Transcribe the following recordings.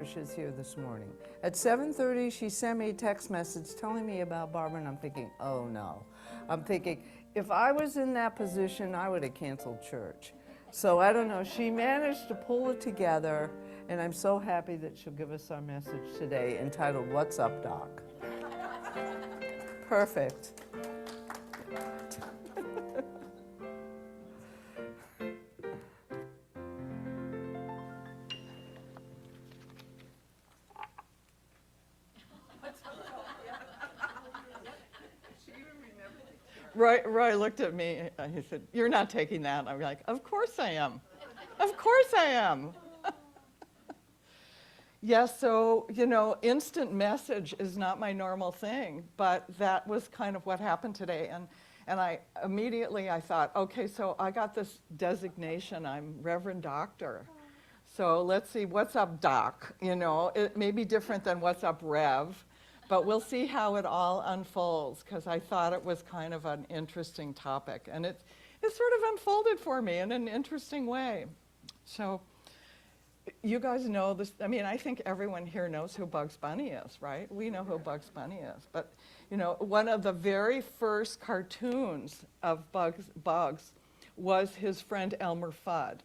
Patricia's here this morning. At 7:30, she sent me a text message telling me about Barbara, and I'm thinking, oh no. I'm thinking, if I was in that position, I would have canceled church. So I don't know, she managed to pull it together, and I'm so happy that she'll give us our message today entitled, What's Up, Doc? Perfect. Roy looked at me, he said, "You're not taking that." I'm like, "Of course I am. Of course I am." Yes, so, instant message is not my normal thing, but that was kind of what happened today. And I immediately I thought, okay, so I got this designation, I'm Reverend Doctor. So let's see, what's up, Doc? It may be different than what's up, Rev. But we'll see how it all unfolds, because I thought it was kind of an interesting topic. And it sort of unfolded for me in an interesting way. So you guys know this. I mean, I think everyone here knows who Bugs Bunny is, right? We know who Bugs Bunny is. But, one of the very first cartoons of Bugs was his friend Elmer Fudd.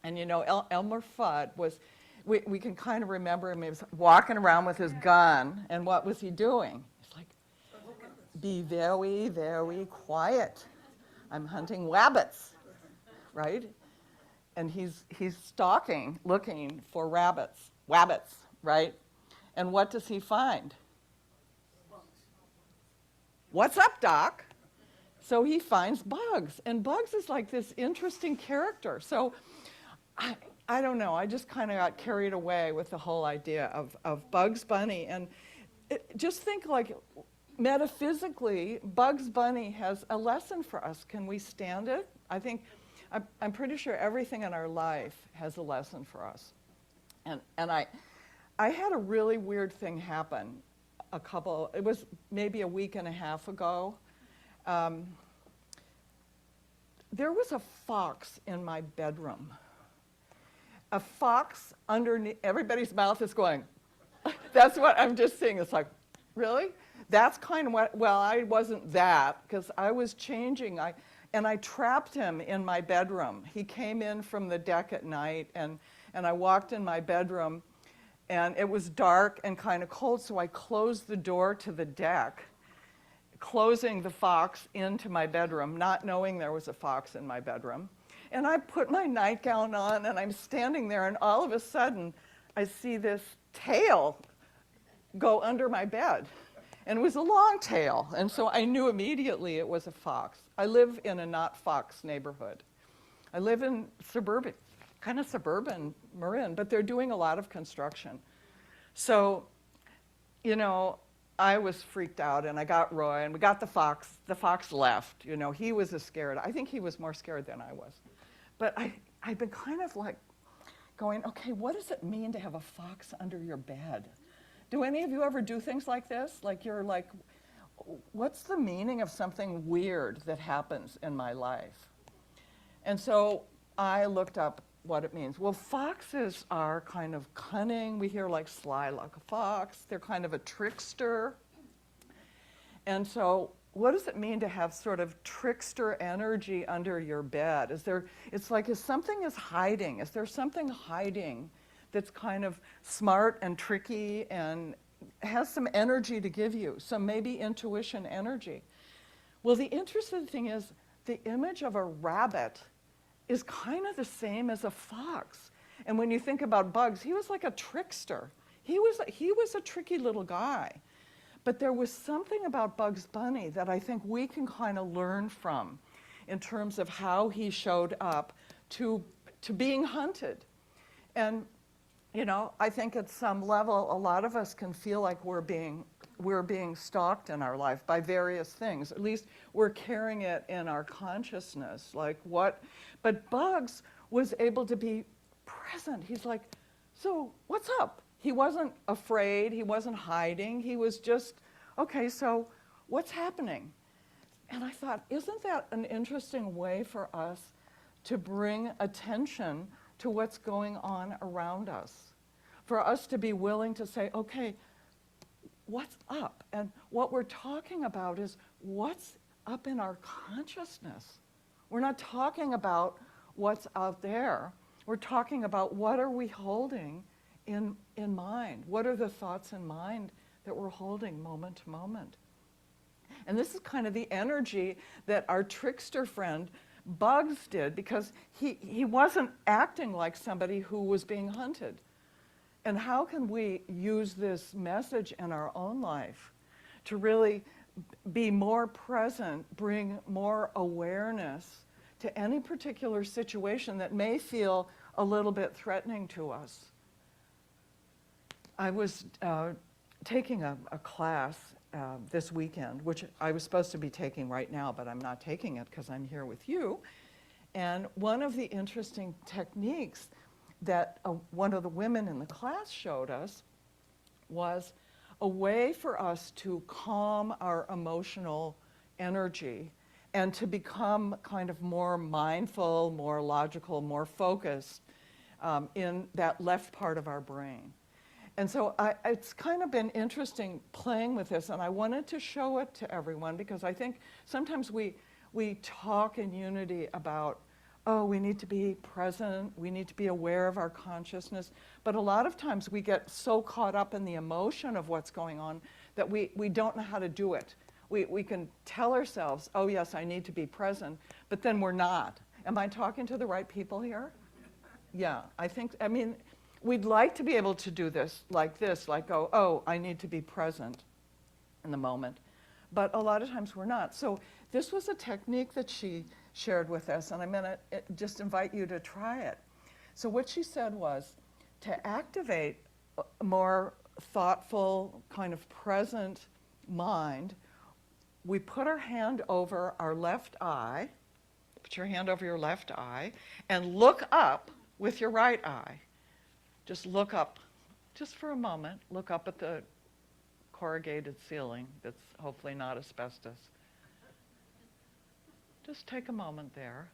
And, Elmer Fudd was... We can kind of remember him. He was walking around with his gun, and what was he doing? He's like, be very, very quiet. I'm hunting rabbits, right? And he's stalking, looking for rabbits, right? And what does he find? What's up, Doc? So he finds Bugs, and Bugs is like this interesting character. So I don't know, I just kind of got carried away with the whole idea of Bugs Bunny. And just think, like, metaphysically, Bugs Bunny has a lesson for us. Can we stand it? I'm pretty sure everything in our life has a lesson for us. And I had a really weird thing happen it was maybe a week and a half ago. There was a fox in my bedroom. A fox underneath, everybody's mouth is going, that's what I'm just seeing. It's like, really? That's kind of well, I wasn't that, because I was changing. And I trapped him in my bedroom. He came in from the deck at night, and I walked in my bedroom, and it was dark and kind of cold, so I closed the door to the deck, closing the fox into my bedroom, not knowing there was a fox in my bedroom. And I put my nightgown on, and I'm standing there, and all of a sudden, I see this tail go under my bed. And it was a long tail, and so I knew immediately it was a fox. I live in a not fox neighborhood. I live in kind of suburban Marin, but they're doing a lot of construction. So, I was freaked out, and I got Roy, and we got the fox. The fox left. He was scared. I think he was more scared than I was. But I've been kind of like going, okay, what does it mean to have a fox under your bed? Do any of you ever do things like this? Like, you're like, what's the meaning of something weird that happens in my life? And so I looked up what it means. Well, foxes are kind of cunning. We hear like sly like a fox. They're kind of a trickster. And so what does it mean to have sort of trickster energy under your bed? It's like if something is hiding, is there something hiding that's kind of smart and tricky and has some energy to give you, some maybe intuition energy? Well, the interesting thing is the image of a rabbit is kind of the same as a fox. And when you think about Bugs, he was like a trickster. He was a tricky little guy. But there was something about Bugs Bunny that I think we can kind of learn from in terms of how he showed up to being hunted. And, I think at some level, a lot of us can feel like we're being stalked in our life by various things. At least we're carrying it in our consciousness. But Bugs was able to be present. He's like, so what's up? He wasn't afraid, he wasn't hiding, he was just, okay, so what's happening? And I thought, isn't that an interesting way for us to bring attention to what's going on around us? for us to be willing to say, okay, what's up? And what we're talking about is what's up in our consciousness. We're not talking about what's out there. We're talking about what are we holding in mind? What are the thoughts in mind that we're holding moment to moment? And this is kind of the energy that our trickster friend Bugs did, because he wasn't acting like somebody who was being hunted. And how can we use this message in our own life to really be more present, bring more awareness to any particular situation that may feel a little bit threatening to us? I was taking a class this weekend, which I was supposed to be taking right now, but I'm not taking it because I'm here with you. And one of the interesting techniques that one of the women in the class showed us was a way for us to calm our emotional energy and to become kind of more mindful, more logical, more focused in that left part of our brain. And so it's kind of been interesting playing with this, and I wanted to show it to everyone because I think sometimes we talk in unity about, oh, we need to be present, we need to be aware of our consciousness, but a lot of times we get so caught up in the emotion of what's going on that we don't know how to do it. We can tell ourselves, oh yes, I need to be present, but then we're not. Am I talking to the right people here? Yeah, I mean, we'd like to be able to do this, like go, oh, I need to be present in the moment. But a lot of times we're not. So this was a technique that she shared with us, and I'm going to just invite you to try it. So what she said was to activate a more thoughtful, kind of present mind, we put our hand over our left eye, put your hand over your left eye, and look up with your right eye. Just look up, just for a moment, look up at the corrugated ceiling that's hopefully not asbestos. Just take a moment there,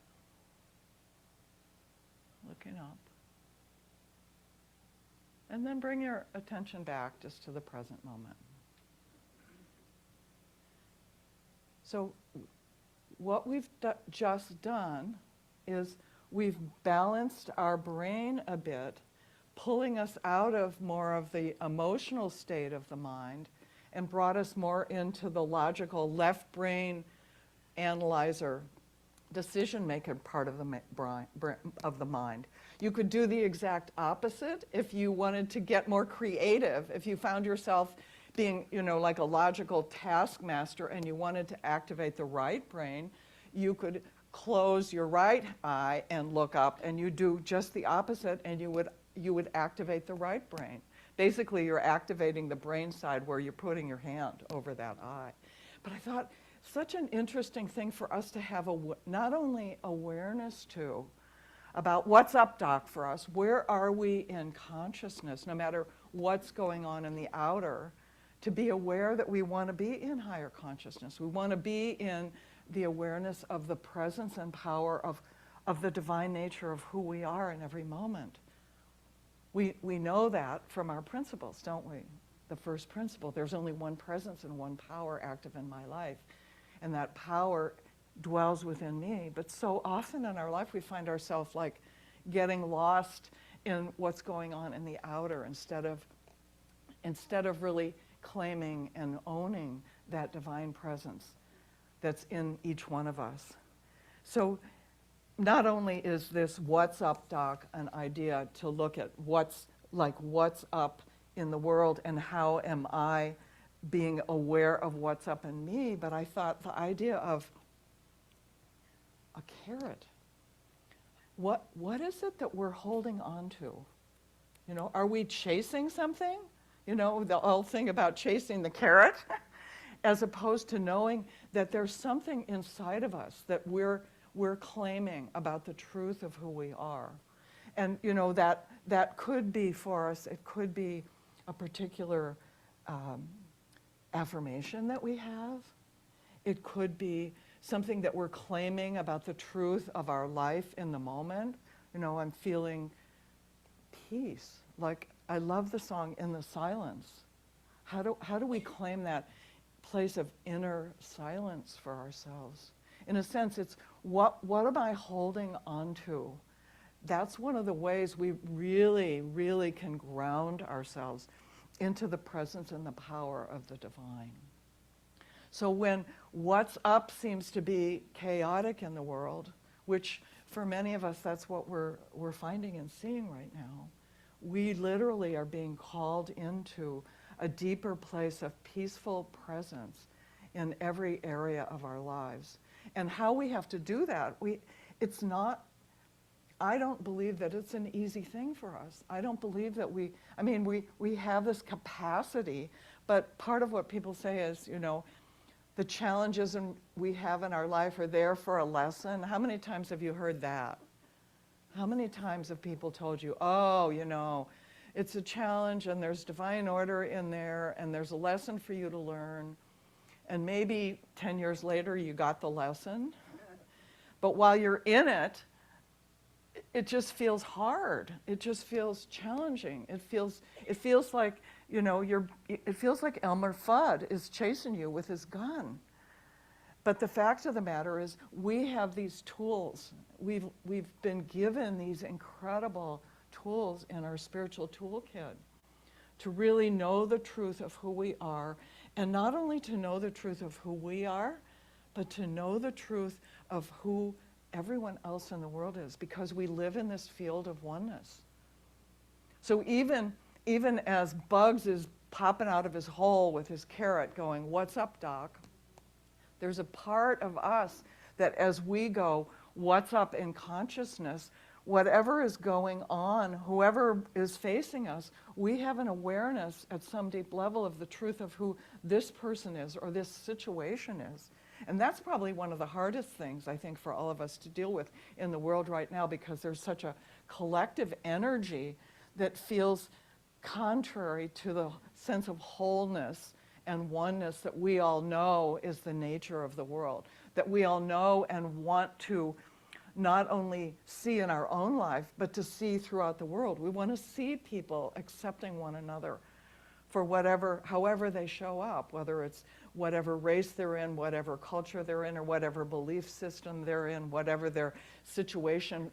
looking up. And then bring your attention back just to the present moment. So what we've just done is we've balanced our brain a bit, pulling us out of more of the emotional state of the mind and brought us more into the logical left brain analyzer, decision-maker part of the mind. You could do the exact opposite if you wanted to get more creative. If you found yourself being, like a logical taskmaster and you wanted to activate the right brain, you could close your right eye and look up, and you do just the opposite, and you would activate the right brain. Basically, you're activating the brain side where you're putting your hand over that eye. But I thought, such an interesting thing for us to have not only awareness to about what's up, Doc, for us, where are we in consciousness, no matter what's going on in the outer, to be aware that we want to be in higher consciousness. We want to be in the awareness of the presence and power of the divine nature of who we are in every moment. We know that from our principles, don't we? The first principle, there's only one presence and one power active in my life. And that power dwells within me. But so often in our life we find ourselves like getting lost in what's going on in the outer instead of really claiming and owning that divine presence that's in each one of us. So not only is this what's up, Doc, an idea to look at what's up in the world and how am I being aware of what's up in me, but I thought the idea of a carrot. What is it that we're holding on to? Are we chasing something? The old thing about chasing the carrot, as opposed to knowing that there's something inside of us that we're claiming about the truth of who we are. And that could be for us, it could be a particular affirmation that we have. It could be something that we're claiming about the truth of our life in the moment. I'm feeling peace, like I love the song In the Silence. How do we claim that place of inner silence for ourselves? In a sense, it's what am I holding onto? That's one of the ways we really, really can ground ourselves into the presence and the power of the divine. So when what's up seems to be chaotic in the world, which for many of us that's what we're finding and seeing right now, we literally are being called into a deeper place of peaceful presence in every area of our lives. And how we have to do that, it's not, I don't believe that it's an easy thing for us. I don't believe that we have this capacity, but part of what people say is, the challenges we have in our life are there for a lesson. How many times have you heard that? How many times have people told you, it's a challenge and there's divine order in there and there's a lesson for you to learn. And maybe 10 years later you got the lesson. But while you're in it, it just feels hard. It just feels challenging. It feels like, it feels like Elmer Fudd is chasing you with his gun. But the fact of the matter is we have these tools. We've been given these incredible tools in our spiritual toolkit to really know the truth of who we are, and not only to know the truth of who we are, but to know the truth of who everyone else in the world is, because we live in this field of oneness. So even as Bugs is popping out of his hole with his carrot going, "What's up, Doc?" There's a part of us that as we go, "What's up?" in consciousness, whatever is going on, whoever is facing us, we have an awareness at some deep level of the truth of who this person is or this situation is. And that's probably one of the hardest things, I think, for all of us to deal with in the world right now, because there's such a collective energy that feels contrary to the sense of wholeness and oneness that we all know is the nature of the world, that we all know and want to not only see in our own life, but to see throughout the world. We want to see people accepting one another for however they show up, whether it's whatever race they're in, whatever culture they're in, or whatever belief system they're in, whatever their situation,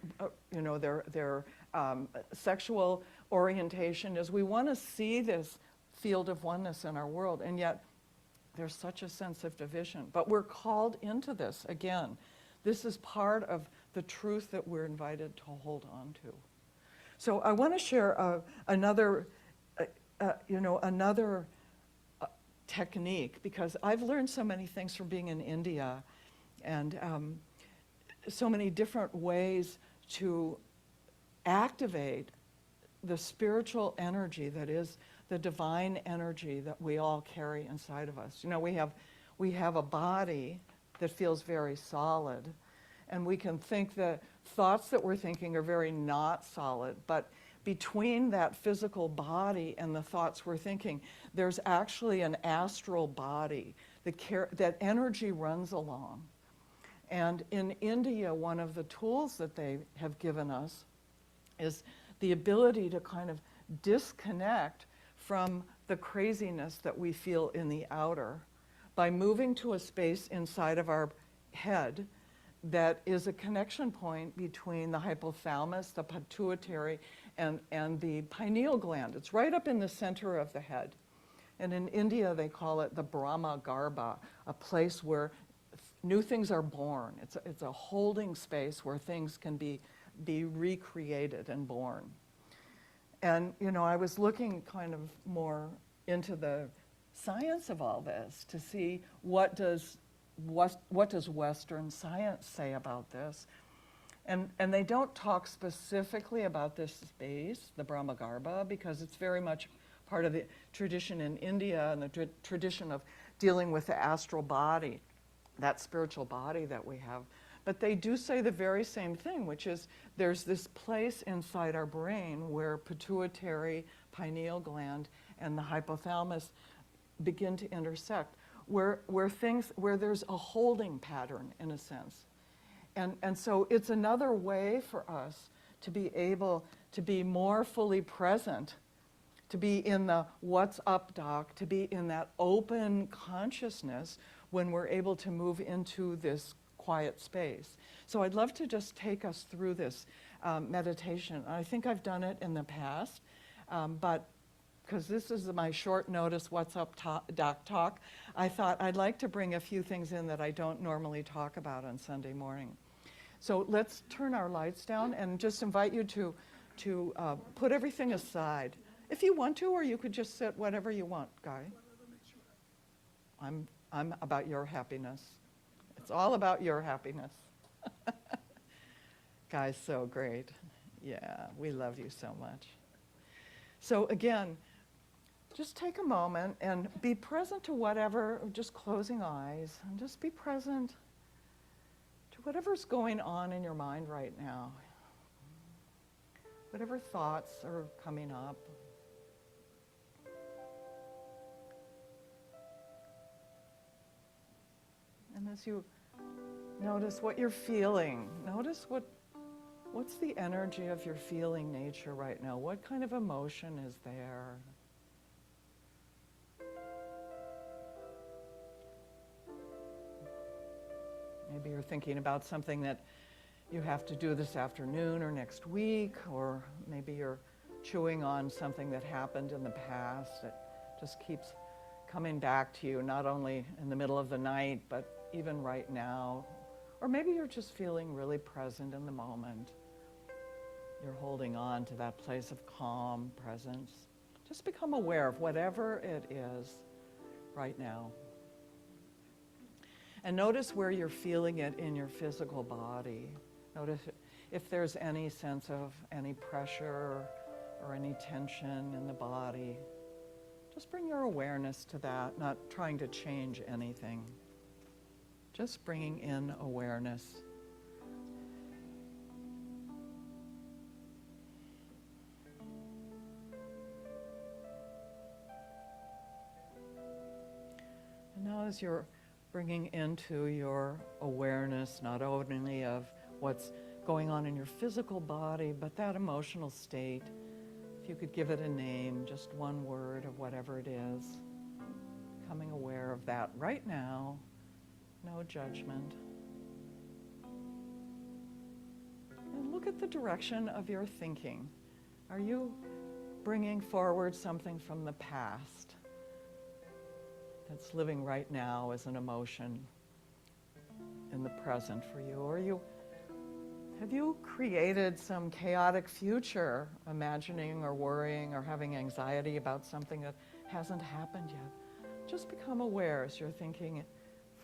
their sexual orientation is. We want to see this field of oneness in our world, and yet there's such a sense of division. But we're called into this again. This is part of the truth that we're invited to hold on to. So I want to share another technique, because I've learned so many things from being in India, and so many different ways to activate the spiritual energy that is the divine energy that we all carry inside of us. We have a body that feels very solid, and we can think the thoughts that we're thinking are very not solid, but between that physical body and the thoughts we're thinking, there's actually an astral body that energy runs along. And in India, one of the tools that they have given us is the ability to kind of disconnect from the craziness that we feel in the outer by moving to a space inside of our head that is a connection point between the hypothalamus, the pituitary, and the pineal gland. It's right up in the center of the head. And in India, they call it the Brahma Garbha, a place where new things are born. It's a holding space where things can be recreated and born. And, I was looking kind of more into the science of all this to see what does Western science say about this. And they don't talk specifically about this space, the Brahma Garbha, because it's very much part of the tradition in India and the tradition of dealing with the astral body, that spiritual body that we have. But they do say the very same thing, which is there's this place inside our brain where pituitary, pineal gland, and the hypothalamus begin to intersect, where there's a holding pattern, in a sense. And so it's another way for us to be able to be more fully present to be in the what's up, doc, to be in that open consciousness when we're able to move into this quiet space. So I'd love to just take us through this meditation. I think I've done it in the past, but because this is my short notice What's Up Doc Talk, I thought I'd like to bring a few things in that I don't normally talk about on Sunday morning. So let's turn our lights down and just invite you to put everything aside. If you want to, or you could just sit whatever you want, Guy. I'm about your happiness. It's all about your happiness. Guy's so great. Yeah, we love you so much. So again, just take a moment and be present to whatever, just closing eyes, and just be present to whatever's going on in your mind right now. Whatever thoughts are coming up. And as you notice what you're feeling, notice what's the energy of your feeling nature right now? What kind of emotion is there? Maybe you're thinking about something that you have to do this afternoon or next week, or maybe you're chewing on something that happened in the past that just keeps coming back to you, not only in the middle of the night, but even right now. Or maybe you're just feeling really present in the moment. You're holding on to that place of calm presence. Just become aware of whatever it is right now. And notice where you're feeling it in your physical body. Notice if there's any sense of any pressure or any tension in the body. Just bring your awareness to that, not trying to change anything. Just bringing in awareness. And now as you're bringing into your awareness not only of what's going on in your physical body, but that emotional state, if you could give it a name, just one word of whatever it is, becoming aware of that right now. No judgment. And look at the direction of your thinking. Are you bringing forward something from the past that's living right now as an emotion in the present for you? Or have you created some chaotic future, imagining or worrying or having anxiety about something that hasn't happened yet? Just become aware as you're thinking,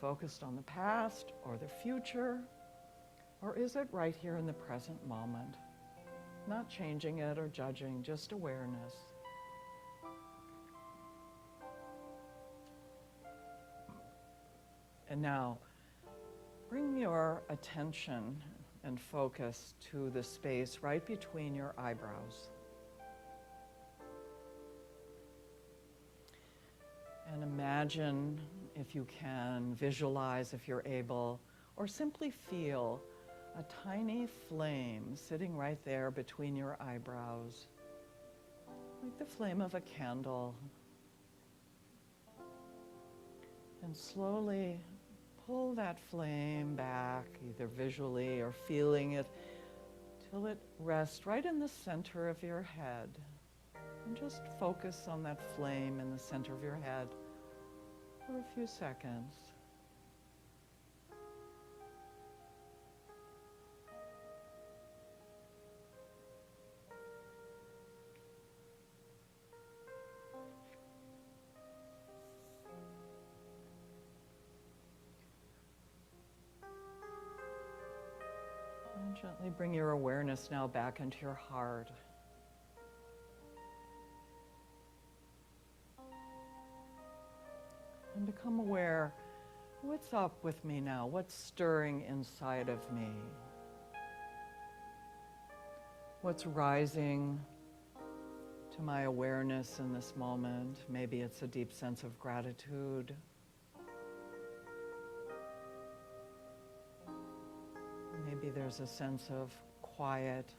focused on the past or the future, or is it right here in the present moment? Not changing it or judging, just awareness. And now, bring your attention and focus to the space right between your eyebrows. And imagine, if you can, visualize if you're able, or simply feel a tiny flame sitting right there between your eyebrows, like the flame of a candle. And slowly pull that flame back, either visually or feeling it, till it rests right in the center of your head. And just focus on that flame in the center of your head for a few seconds. And gently bring your awareness now back into your heart. And become aware, what's up with me now? What's stirring inside of me? What's rising to my awareness in this moment? Maybe it's a deep sense of gratitude. Maybe there's a sense of quiet,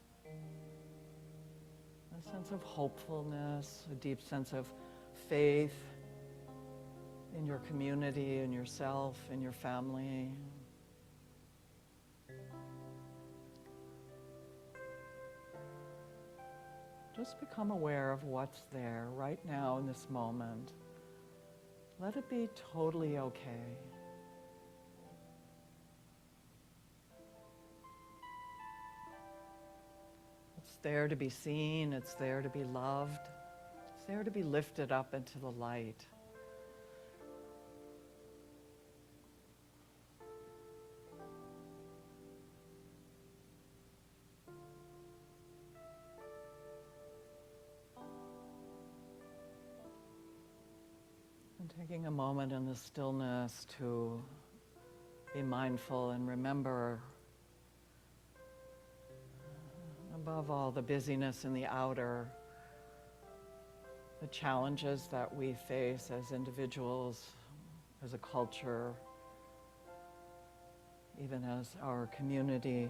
a sense of hopefulness, a deep sense of faith in your community, in yourself, in your family. Just become aware of what's there right now in this moment. Let it be totally okay. It's there to be seen, it's there to be loved, it's there to be lifted up into the light. And taking a moment in the stillness to be mindful and remember, above all the busyness in the outer, the challenges that we face as individuals, as a culture, even as our community.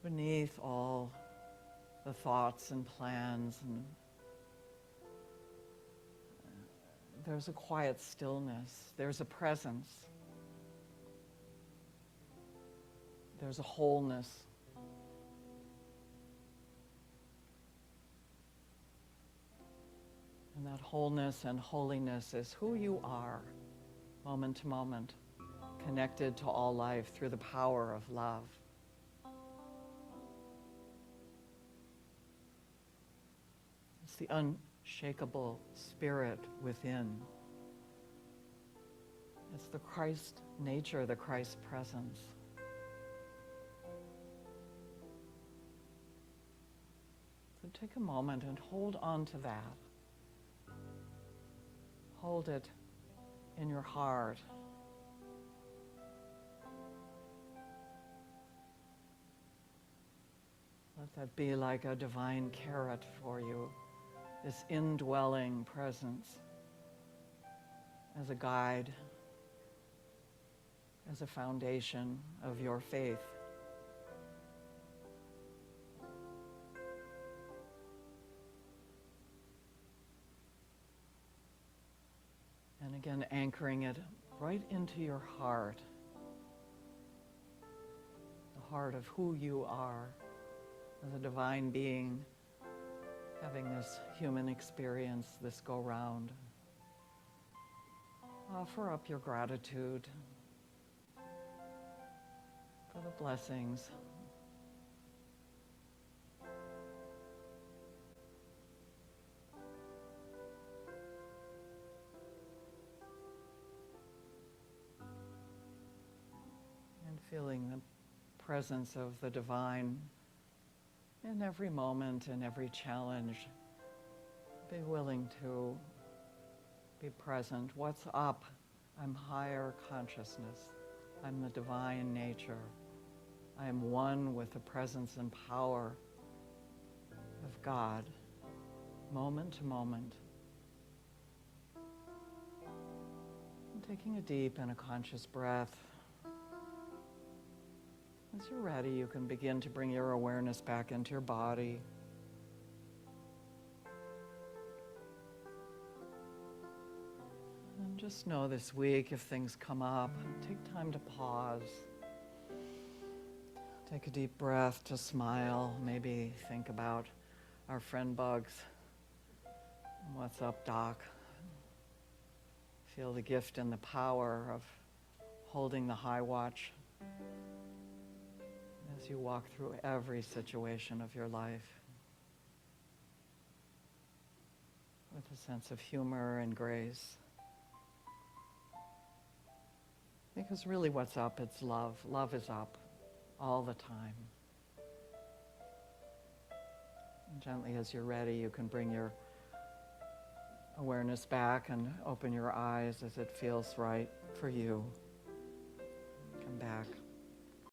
Beneath all the thoughts and plans, and there's a quiet stillness, there's a presence, there's a wholeness. And that wholeness and holiness is who you are, moment to moment, connected to all life through the power of love. It's the unshakable spirit within. It's the Christ nature, the Christ presence. So take a moment and hold on to that. Hold it in your heart. Let that be like a divine carrot for you, this indwelling presence as a guide, as a foundation of your faith. And again, anchoring it right into your heart, the heart of who you are as a divine being, having this human experience, this go-round. Offer up your gratitude for the blessings. And feeling the presence of the divine in every moment, in every challenge. Be willing to be present. What's up? I'm higher consciousness. I'm the divine nature. I am one with the presence and power of God, moment to moment. And taking a deep and a conscious breath. As you're ready, you can begin to bring your awareness back into your body. And just know this week, if things come up, take time to pause. Take a deep breath to smile. Maybe think about our friend bugs. What's up, Doc? Feel the gift and the power of holding the high watch as you walk through every situation of your life with a sense of humor and grace. Because really what's up, it's love. Love is up all the time. And gently as you're ready, you can bring your awareness back and open your eyes as it feels right for you. Come back.